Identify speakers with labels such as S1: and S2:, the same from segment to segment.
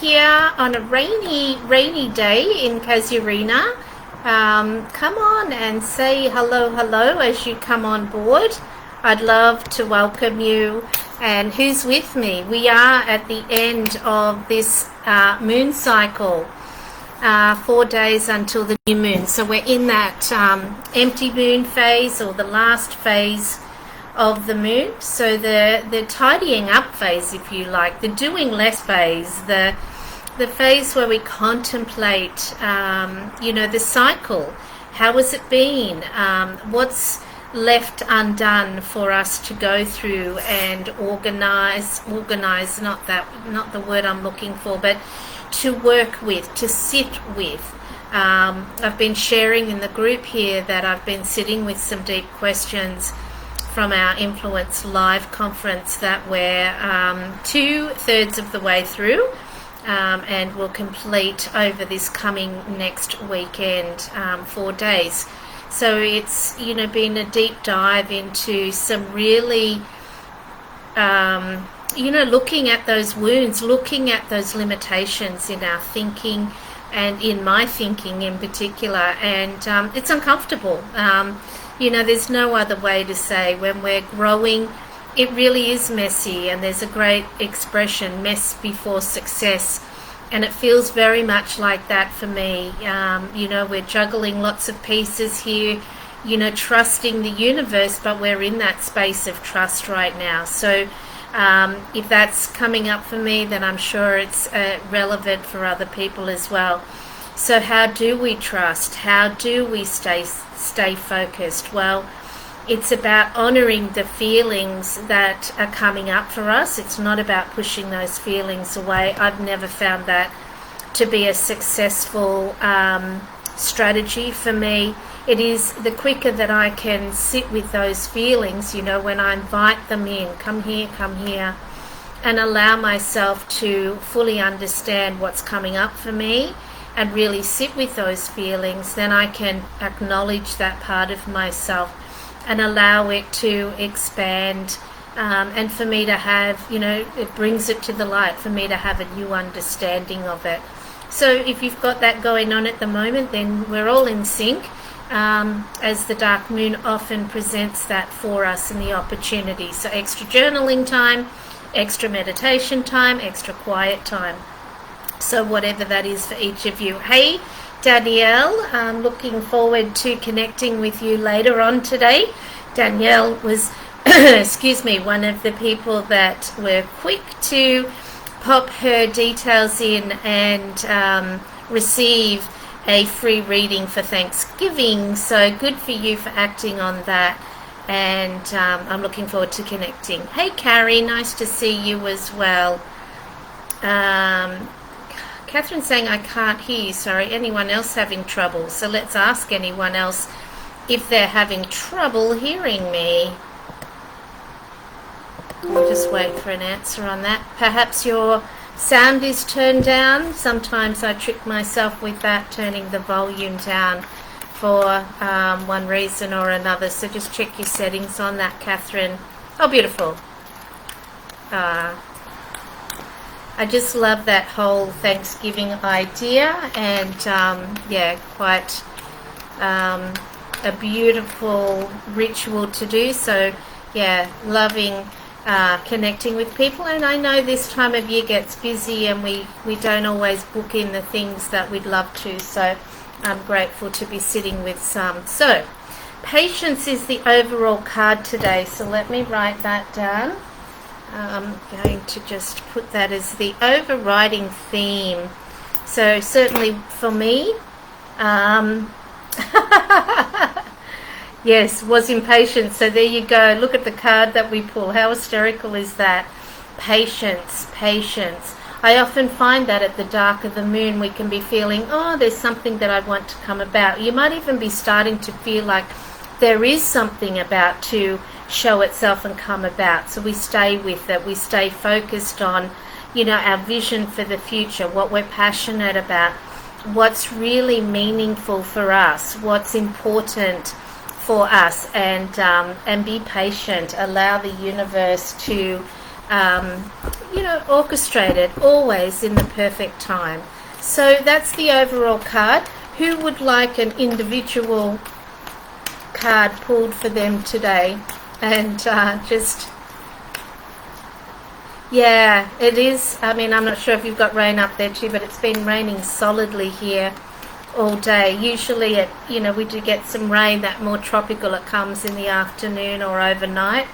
S1: here on a rainy day in Casuarina. Come on and say hello as you come on board. I'd love to welcome you. And who's with me? We are at the end of this moon cycle, 4 days until the new moon. So we're in that empty moon phase, or the last phase of the moon. So the tidying up phase, if you like, the doing less phase, the phase where we contemplate, the cycle. How has it been? What's left undone for us to go through and organize, not the word I'm looking for, but to work with, to sit with. I've been sharing in the group here that I've been sitting with some deep questions from our Influence Live conference that we're 2/3 of the way through, and will complete over this coming next weekend, 4 days. So it's been a deep dive into some really looking at those wounds, looking at those limitations in our thinking and in my thinking in particular, and it's uncomfortable. There's no other way to say. When we're growing, it really is messy, and there's a great expression, mess before success, and it feels very much like that for me. We're juggling lots of pieces here, trusting the universe, but we're in that space of trust right now. So if that's coming up for me, then I'm sure it's relevant for other people as well. So how do we trust? How do we stay focused? Well, it's about honoring the feelings that are coming up for us. It's not about pushing those feelings away. I've never found that to be a successful strategy for me. It is the quicker that I can sit with those feelings, when I invite them in, come here, and allow myself to fully understand what's coming up for me and really sit with those feelings, then I can acknowledge that part of myself and allow it to expand, and for me to have, it brings it to the light, for me to have a new understanding of it. So if you've got that going on at the moment, then we're all in sync, as the dark moon often presents that for us in the opportunity. So extra journaling time, extra meditation time, extra quiet time. So whatever that is for each of you. Hey, Danielle, I'm looking forward to connecting with you later on today. Danielle was, one of the people that were quick to pop her details in and receive a free reading for Thanksgiving. So good for you for acting on that. And I'm looking forward to connecting. Hey, Carrie, nice to see you as well. Catherine's saying I can't hear you. Sorry, anyone else having trouble? So let's ask anyone else if they're having trouble hearing me. We'll just wait for an answer on that. Perhaps your sound is turned down. Sometimes I trick myself with that, turning the volume down for one reason or another. So just check your settings on that, Catherine. Oh, beautiful. I just love that whole Thanksgiving idea, and quite a beautiful ritual to do. So loving connecting with people. And I know this time of year gets busy, and we don't always book in the things that we'd love to. So I'm grateful to be sitting with some. So patience is the overall card today. So let me write that down. I'm going to just put that as the overriding theme. So certainly for me, yes, was impatient. So there you go. Look at the card that we pull. How hysterical is that? Patience. I often find that at the dark of the moon, we can be feeling, there's something that I want to come about. You might even be starting to feel like there is something about to show itself and come about. So we stay with it. We stay focused on, our vision for the future, what we're passionate about, what's really meaningful for us, what's important for us, and be patient. Allow the universe to orchestrated, always in the perfect time. So that's the overall card. Who would like an individual card pulled for them today? And yeah, it is. I mean, I'm not sure if you've got rain up there too, but it's been raining solidly here all day. Usually we do get some rain, that more tropical, it comes in the afternoon or overnight,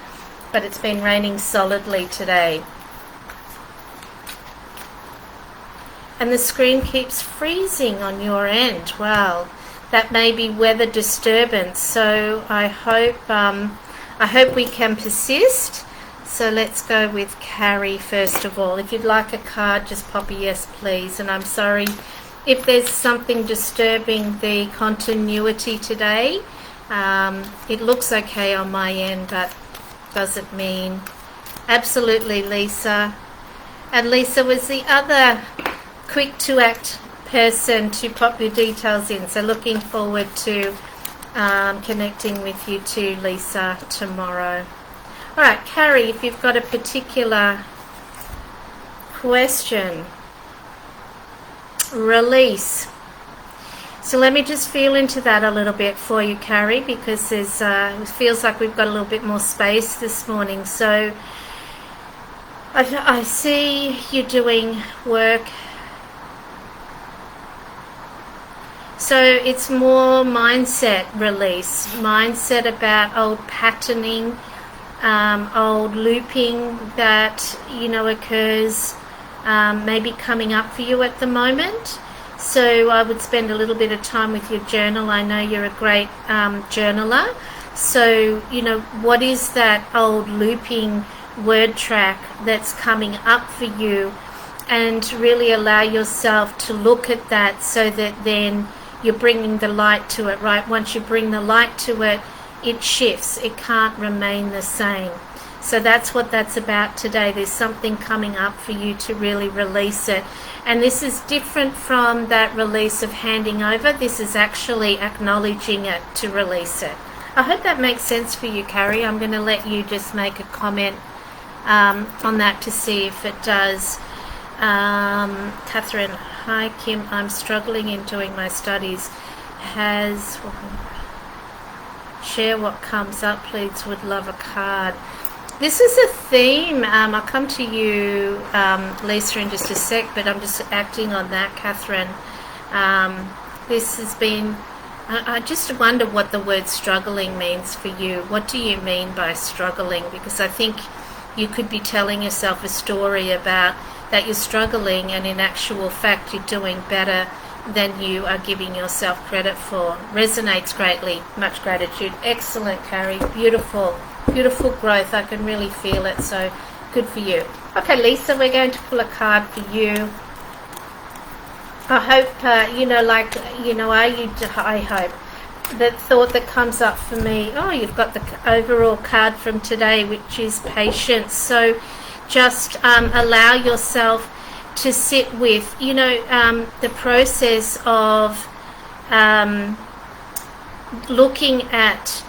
S1: but it's been raining solidly today. And the screen keeps freezing on your end. Wow, that may be weather disturbance. So I hope we can persist. So let's go with Carrie first of all. If you'd like a card, just pop a yes, please. And I'm sorry if there's something disturbing the continuity today. It looks okay on my end, but doesn't mean. Absolutely, Lisa. And Lisa was the other quick to act person to pop your details in. So looking forward to connecting with you too, Lisa, tomorrow. All right, Carrie, if you've got a particular question. Release. So let me just feel into that a little bit for you, Carrie, because it feels like we've got a little bit more space this morning. So I see you doing work. So it's more mindset release, mindset about old patterning, old looping that occurs maybe coming up for you at the moment. So I would spend a little bit of time with your journal. I know you're a great journaler. So what is that old looping word track that's coming up for you, and really allow yourself to look at that so that then you're bringing the light to it, right? Once you bring the light to it, it shifts. It can't remain the same. So that's what that's about today. There's something coming up for you to really release it. And this is different from that release of handing over. This is actually acknowledging it to release it. I hope that makes sense for you, Carrie. I'm going to let you just make a comment on that to see if it does. Catherine, hi Kim, I'm struggling in doing my studies. Share what comes up, please. Would love a card. This is a theme. I'll come to you, Lisa, in just a sec, but I'm just acting on that, Catherine. This has been, I just wonder what the word struggling means for you. What do you mean by struggling? Because I think you could be telling yourself a story about that you're struggling, and in actual fact you're doing better than you are giving yourself credit for. Resonates greatly. Much gratitude. Excellent, Carrie. Beautiful. Beautiful growth. I can really feel it. So good for you. Okay, Lisa, we're going to pull a card for you. I hope, I hope that thought that comes up for me. Oh, you've got the overall card from today, which is patience. So just allow yourself to sit with, the process of looking at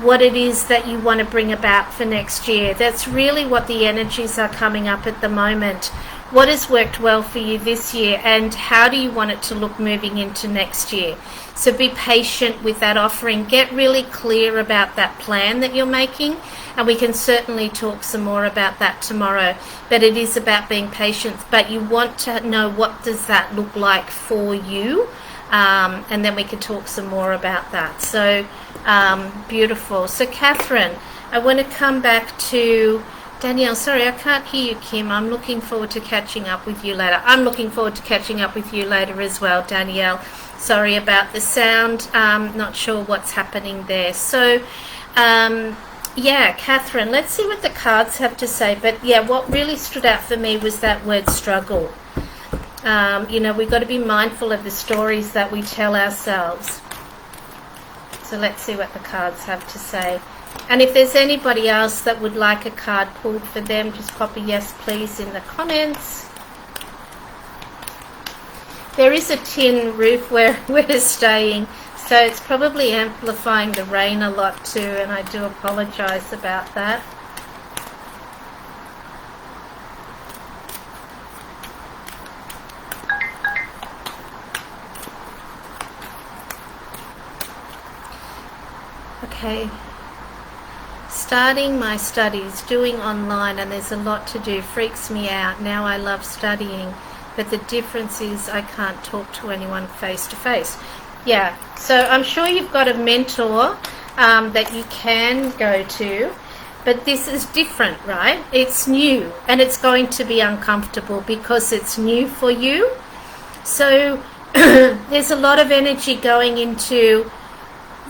S1: what it is that you want to bring about for next year. That's really what the energies are coming up at the moment. What has worked well for you this year, and how do you want it to look moving into next year? So be patient with that offering. Get really clear about that plan that you're making, and we can certainly talk some more about that tomorrow. But it is about being patient, but you want to know what does that look like for you, and then we can talk some more about that. So beautiful. So Catherine, I want to come back to Danielle. Sorry, I can't hear you, Kim. I'm looking forward to catching up with you later. I'm looking forward to catching up with you later as well, Danielle. Sorry about the sound. Not sure what's happening there. So yeah, Catherine, let's see what the cards have to say. But yeah, what really stood out for me was that word struggle. We've got to be mindful of the stories that we tell ourselves. So let's see what the cards have to say. And if there's anybody else that would like a card pulled for them, just pop a yes, please, in the comments. There is a tin roof where we're staying, so it's probably amplifying the rain a lot too, and I do apologise about that. Okay. Starting my studies, doing online, and there's a lot to do, freaks me out. Now I love studying, but the difference is I can't talk to anyone face to face. Yeah, so I'm sure you've got a mentor that you can go to, but this is different, right? It's new, and it's going to be uncomfortable because it's new for you. So there's a lot of energy going into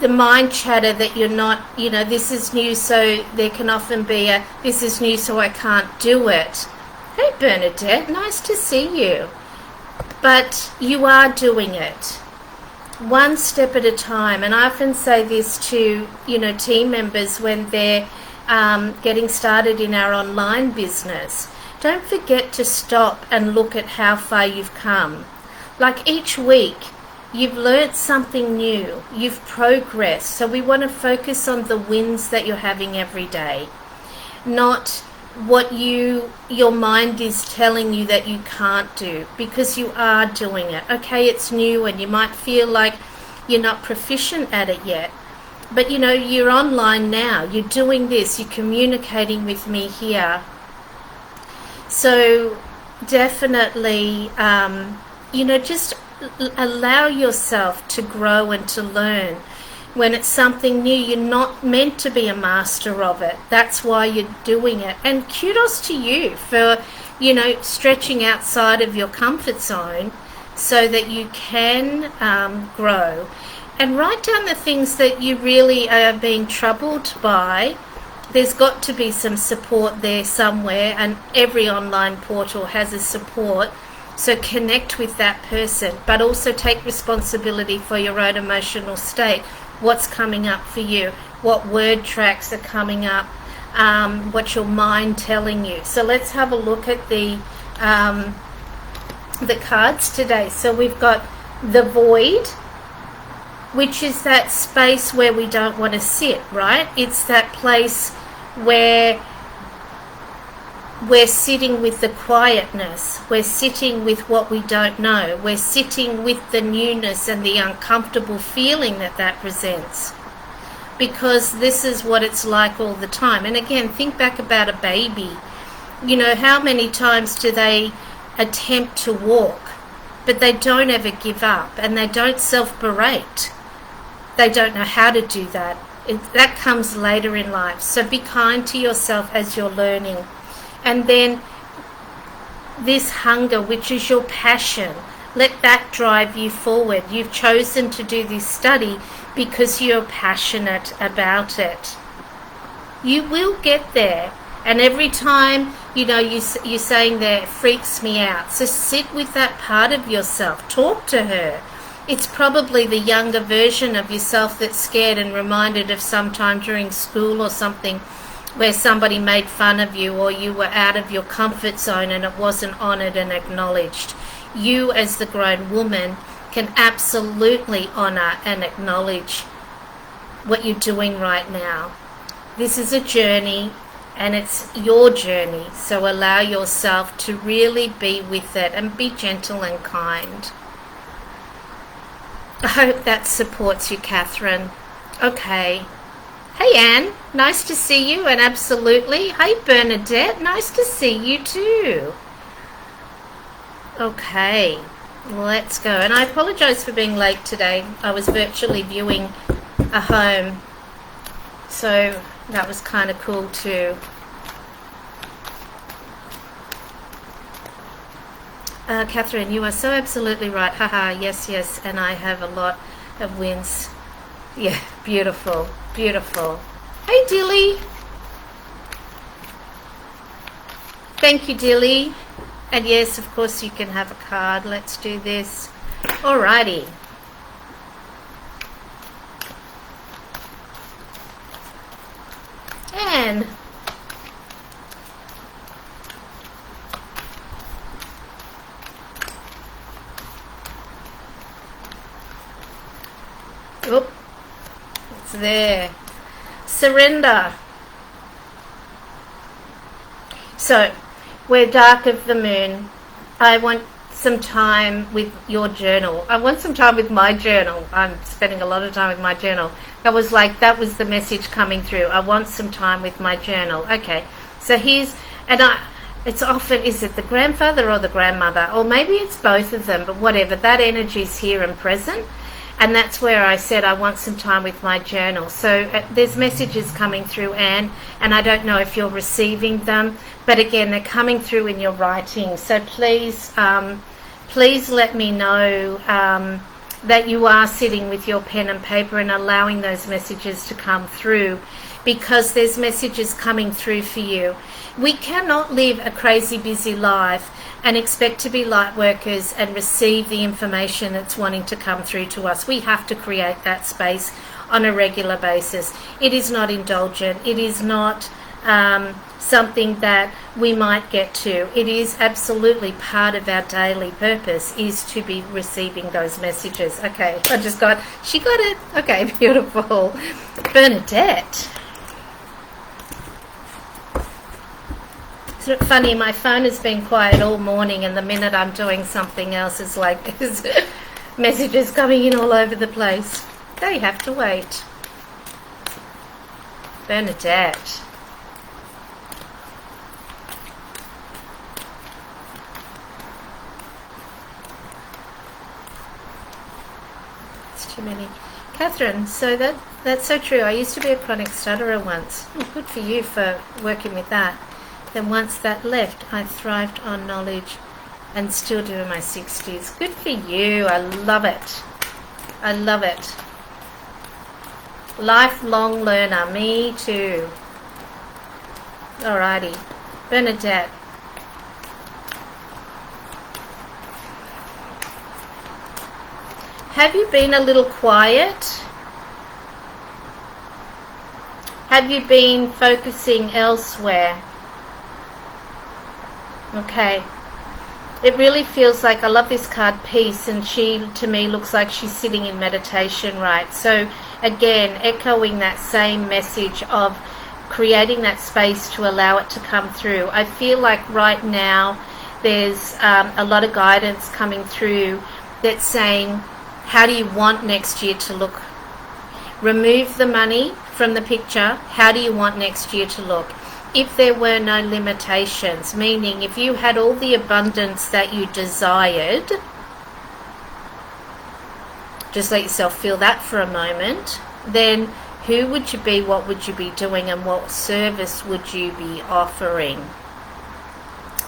S1: the mind chatter that you're not, this is new, so there can often be a, this is new, so I can't do it. Hey, Bernadette, nice to see you. But you are doing it one step at a time. And I often say this to, team members when they're getting started in our online business. Don't forget to stop and look at how far you've come. Like each week, you've learnt something new, you've progressed. So we want to focus on the wins that you're having every day, not what your mind is telling you that you can't do, because you are doing it. Okay, it's new and you might feel like you're not proficient at it yet, but you're online now, you're doing this, you're communicating with me here. So definitely, just allow yourself to grow and to learn. When it's something new, you're not meant to be a master of it. That's why you're doing it. And kudos to you for, stretching outside of your comfort zone so that you can grow. And write down the things that you really are being troubled by. There's got to be some support there somewhere, and every online portal has a support. So connect with that person, but also take responsibility for your own emotional state. What's coming up for you? What word tracks are coming up? What's your mind telling you? So let's have a look at the cards today. So we've got the void, which is that space where we don't want to sit, right? It's that place where we're sitting with the quietness, we're sitting with what we don't know, we're sitting with the newness and the uncomfortable feeling that presents, because this is what it's like all the time. And again, think back about a baby. How many times do they attempt to walk, but they don't ever give up, and they don't self-berate. They don't know how to do that. That comes later in life. So be kind to yourself as you're learning. And then this hunger, which is your passion, let that drive you forward. You've chosen to do this study because you're passionate about it. You will get there. And every time, you're saying that it freaks me out. So sit with that part of yourself. Talk to her. It's probably the younger version of yourself that's scared and reminded of sometime during school or something where somebody made fun of you, or you were out of your comfort zone and it wasn't honoured and acknowledged. You, as the grown woman, can absolutely honour and acknowledge what you're doing right now. This is a journey, and it's your journey, so allow yourself to really be with it and be gentle and kind. I hope that supports you, Catherine. Okay. Hey, Anne, nice to see you, and absolutely. Hey, Bernadette, nice to see you too. Okay, let's go. And I apologise for being late today. I was virtually viewing a home, so that was kind of cool too. Catherine, you are so absolutely right. Haha, yes, and I have a lot of wins. Yeah, beautiful, beautiful. Hey, Dilly. Thank you, Dilly. And yes, of course, you can have a card. Let's do this. Alrighty. Anne. Oop. It's there. Surrender. So, we're dark of the moon. I want some time with your journal. I want some time with my journal. I'm spending a lot of time with my journal. That was the message coming through. I want some time with my journal. Okay, so it's often, is it the grandfather or the grandmother? Or maybe it's both of them, but whatever. That energy is here and present. And that's where I said I want some time with my journal. So there's messages coming through, Anne, and I don't know if you're receiving them. But again, they're coming through in your writing. So please let me know that you are sitting with your pen and paper and allowing those messages to come through, because there's messages coming through for you. We cannot live a crazy busy life and expect to be light workers and receive the information that's wanting to come through to us. We have to create that space on a regular basis. It is not indulgent. It is not something that we might get to. It is absolutely part of our daily purpose, is to be receiving those messages. Okay, she got it. Okay, beautiful. Bernadette. Isn't it funny? My phone has been quiet all morning, and the minute I'm doing something else, it's like there's messages coming in all over the place. They have to wait. Bernadette. It's too many. Catherine, so that's so true. I used to be a chronic stutterer once. Good for you for working with that. Then once that left, I thrived on knowledge and still do in my 60s. Good for you. I love it. I love it. Lifelong learner. Me too. Alrighty. Bernadette. Have you been a little quiet? Have you been focusing elsewhere? Okay, it really feels like, I love this card, peace, and she to me looks like she's sitting in meditation, right? So again, echoing that same message of creating that space to allow it to come through. I feel like right now there's a lot of guidance coming through that's saying, how do you want next year to look? Remove the money from the picture. How do you want next year to look? If there were no limitations, meaning if you had all the abundance that you desired, just let yourself feel that for a moment, then who would you be, what would you be doing, and what service would you be offering?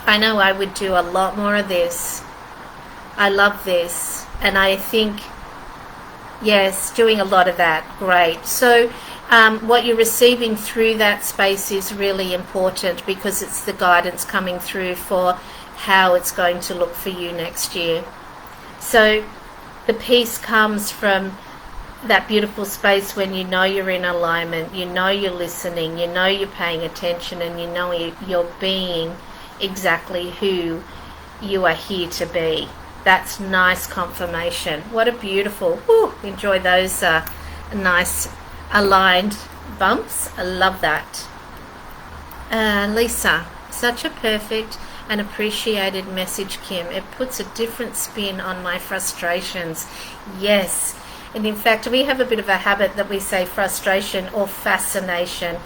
S1: I know I would do a lot more of this. I love this, and I think, yes, doing a lot of that, great. So what you're receiving through that space is really important, because it's the guidance coming through for how it's going to look for you next year. So the peace comes from that beautiful space when you know you're in alignment, you know you're listening, you know you're paying attention, and you know you're being exactly who you are here to be. That's nice confirmation. What a beautiful, enjoy those nice aligned bumps. I love that. Lisa, such a perfect and appreciated message, Kim. It puts a different spin on my frustrations. Yes, and in fact we have a bit of a habit that we say frustration or fascination,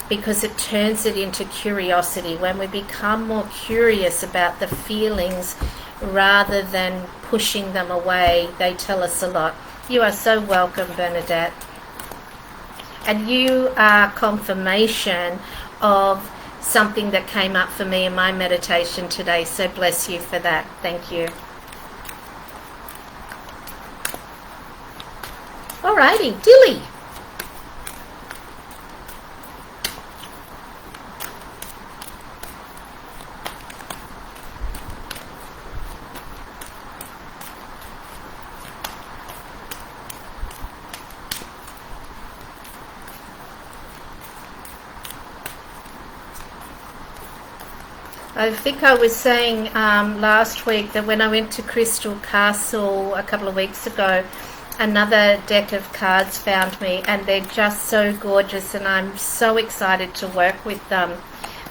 S1: because it turns it into curiosity. When we become more curious about the feelings rather than pushing them away, they tell us a lot. You are so welcome, Bernadette. And you are confirmation of something that came up for me in my meditation today. So bless you for that. Thank you. Alrighty, Dilly. I think I was saying last week that when I went to Crystal Castle a couple of weeks ago, another deck of cards found me, and they're just so gorgeous, and I'm so excited to work with them.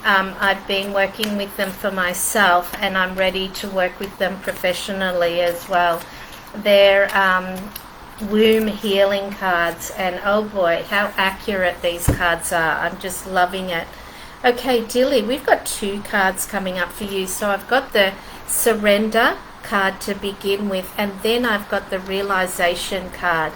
S1: I've been working with them for myself, and I'm ready to work with them professionally as well. They're womb healing cards, and oh boy, how accurate these cards are. I'm just loving it. Okay, Dilly, we've got 2 cards coming up for you. So I've got the surrender card to begin with, and then I've got the realization card.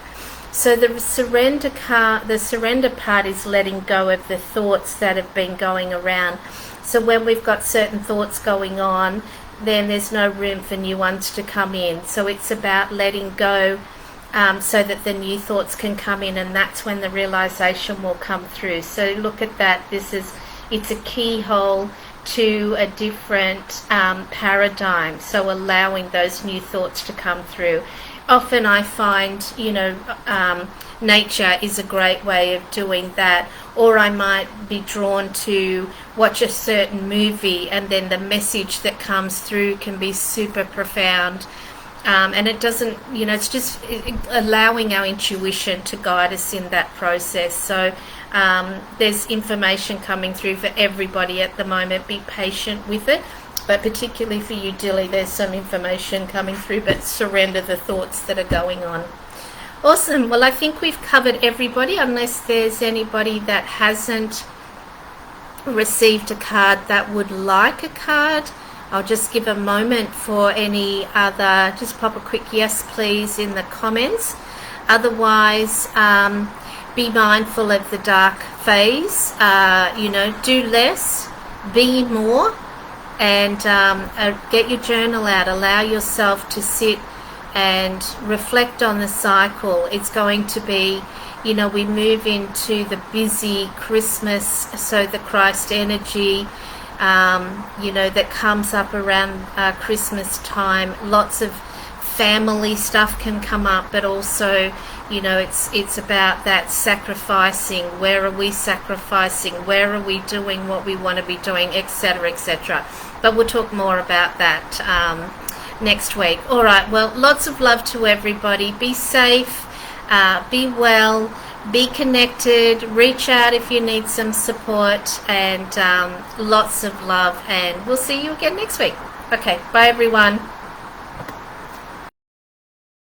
S1: So the surrender part is letting go of the thoughts that have been going around. So when we've got certain thoughts going on, then there's no room for new ones to come in. So it's about letting go, so that the new thoughts can come in, and that's when the realization will come through. So look at that. It's a keyhole to a different paradigm. So allowing those new thoughts to come through. Often I find, nature is a great way of doing that. Or I might be drawn to watch a certain movie, and then the message that comes through can be super profound. And it doesn't, it's just allowing our intuition to guide us in that process. So there's information coming through for everybody at the moment. Be patient with it. But particularly for you, Dilly, there's some information coming through, but surrender the thoughts that are going on. Awesome. Well, I think we've covered everybody, unless there's anybody that hasn't received a card that would like a card. I'll just give a moment for any other, just pop a quick yes please in the comments. Otherwise, be mindful of the dark phase. Do less, be more, and get your journal out. Allow yourself to sit and reflect on the cycle. It's going to be, we move into the busy Christmas, so the Christ energy, that comes up around Christmas time. Lots of family stuff can come up, but also, it's about that sacrificing. Where are we sacrificing? Where are we doing what we want to be doing, etc., etc. But we'll talk more about that next week. All right, well, lots of love to everybody. Be safe, be well, be connected, reach out if you need some support, and lots of love, and we'll see you again next week. Okay, bye everyone.